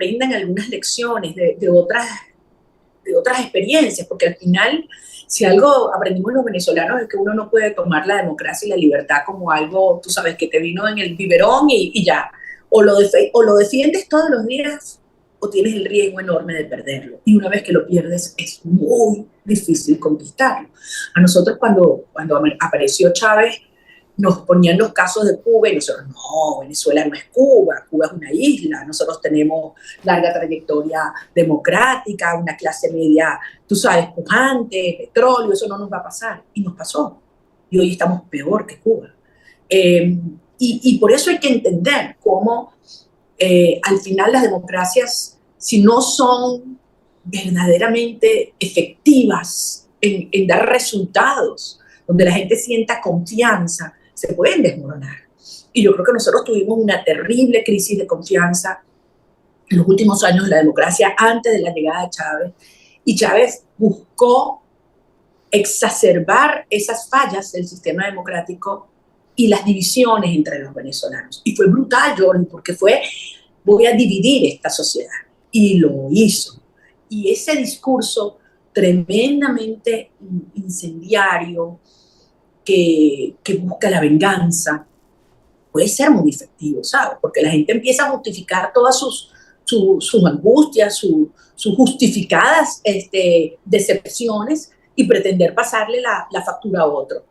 aprendan algunas lecciones de otras experiencias, porque al final, si algo aprendimos los venezolanos es que uno no puede tomar la democracia y la libertad como algo, tú sabes, que te vino en el biberón y ya. O lo defiendes todos los días o tienes el riesgo enorme de perderlo. Y una vez que lo pierdes es muy difícil conquistarlo. A nosotros cuando apareció Chávez nos ponían los casos de Cuba y nosotros, no, Venezuela no es Cuba, Cuba es una isla, nosotros tenemos larga trayectoria democrática, una clase media, tú sabes, pujante, petróleo, eso no nos va a pasar. Y nos pasó. Y hoy estamos peor que Cuba. Y por eso hay que entender cómo al final las democracias, si no son verdaderamente efectivas en dar resultados, donde la gente sienta confianza, se pueden desmoronar. Y yo creo que nosotros tuvimos una terrible crisis de confianza en los últimos años de la democracia antes de la llegada de Chávez. Y Chávez buscó exacerbar esas fallas del sistema democrático y las divisiones entre los venezolanos. Y fue brutal, Jordi, porque voy a dividir esta sociedad. Y lo hizo. Y ese discurso tremendamente incendiario, que busca la venganza, puede ser muy efectivo, ¿sabes? Porque la gente empieza a justificar todas sus angustias, sus justificadas decepciones y pretender pasarle la factura a otro.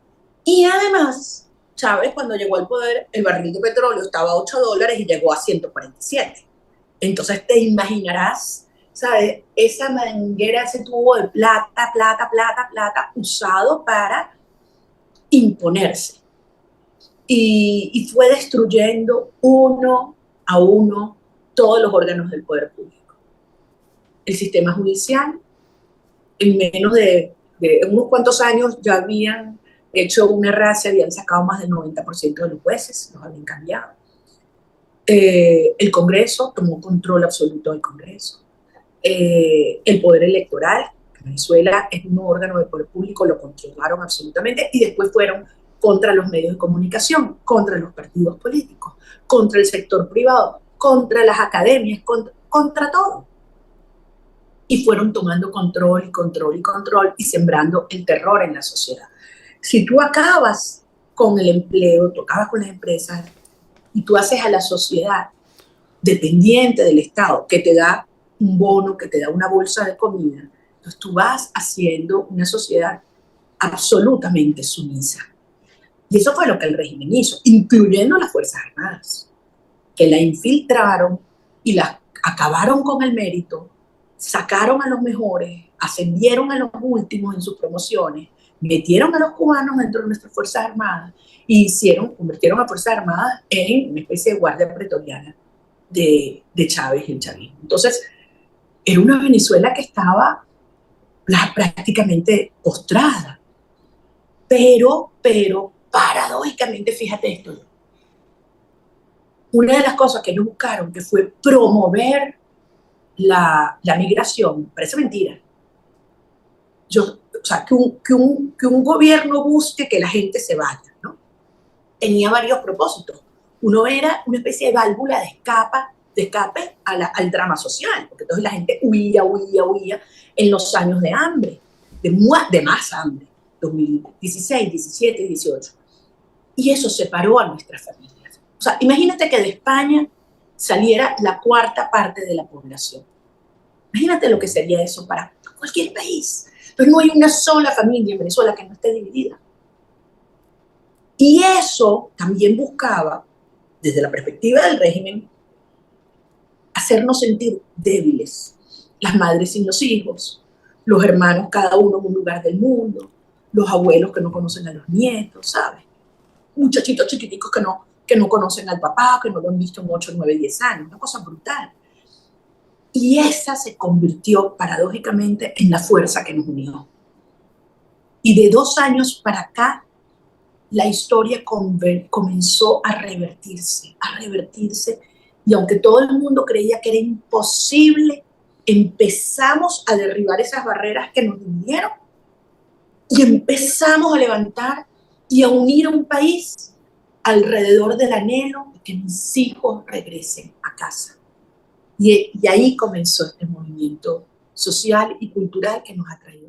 Y además, Chávez, cuando llegó al poder, el barril de petróleo estaba a $8 y llegó a 147. Entonces te imaginarás, ¿sabes? Esa manguera, ese tubo de plata, plata, plata, plata, usado para imponerse. Y fue destruyendo uno a uno todos los órganos del poder público. El sistema judicial, en menos de unos cuantos años, ya habían hecho una racia, habían sacado más del 90% de los jueces, los habían cambiado. El Congreso tomó control absoluto del Congreso. El poder electoral, que Venezuela es un órgano de poder público, lo controlaron absolutamente y después fueron contra los medios de comunicación, contra los partidos políticos, contra el sector privado, contra las academias, contra todo. Y fueron tomando control y control y control y sembrando el terror en la sociedad. Si tú acabas con el empleo, tú acabas con las empresas y tú haces a la sociedad dependiente del Estado, que te da un bono, que te da una bolsa de comida, entonces tú vas haciendo una sociedad absolutamente sumisa. Y eso fue lo que el régimen hizo, incluyendo las Fuerzas Armadas, que la infiltraron y la acabaron con el mérito, sacaron a los mejores, ascendieron a los últimos en sus promociones, metieron a los cubanos dentro de nuestras Fuerzas Armadas y convirtieron a Fuerzas Armadas en una especie de guardia pretoriana de Chávez y el chavismo. Entonces, era una Venezuela que estaba prácticamente postrada. Pero, paradójicamente, fíjate esto, una de las cosas que ellos buscaron, que fue promover la migración, parece mentira. O sea, que un gobierno busque que la gente se vaya, ¿no? Tenía varios propósitos. Uno era una especie de válvula de escape al drama social, porque entonces la gente huía en los años de hambre, de más hambre, 2016, 17, 18. Y eso separó a nuestras familias. O sea, imagínate que de España saliera la cuarta parte de la población. Imagínate lo que sería eso para cualquier país. Pero no hay una sola familia en Venezuela que no esté dividida. Y eso también buscaba, desde la perspectiva del régimen, hacernos sentir débiles. Las madres sin los hijos, los hermanos cada uno en un lugar del mundo, los abuelos que no conocen a los nietos, ¿sabes? Muchachitos chiquiticos que no conocen al papá, que no lo han visto en 8, 9, 10 años, una cosa brutal. Y esa se convirtió paradójicamente en la fuerza que nos unió. Y de 2 años para acá, la historia comenzó a revertirse, y aunque todo el mundo creía que era imposible, empezamos a derribar esas barreras que nos dividieron y empezamos a levantar y a unir un país alrededor del anhelo de que mis hijos regresen a casa. Y ahí comenzó este movimiento social y cultural que nos ha traído